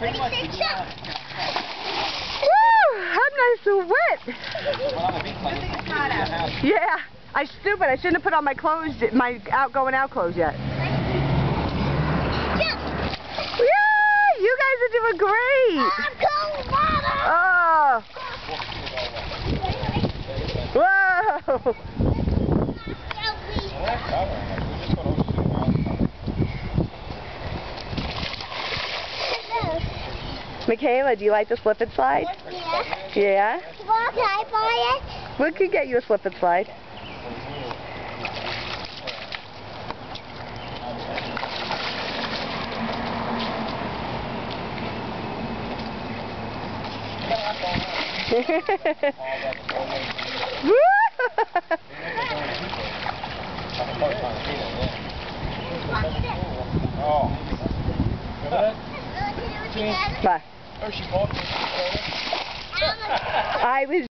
pretty much. Woo! I'm nice and wet. Yeah, I'm stupid. I shouldn't have put on my clothes, my going out clothes yet. Yeah, you guys are doing great. Oh. Whoa. Michaela, do you like the slip and slide? Yeah. Yeah? Well, can I buy it? We could get you a slip and slide. Bye. I was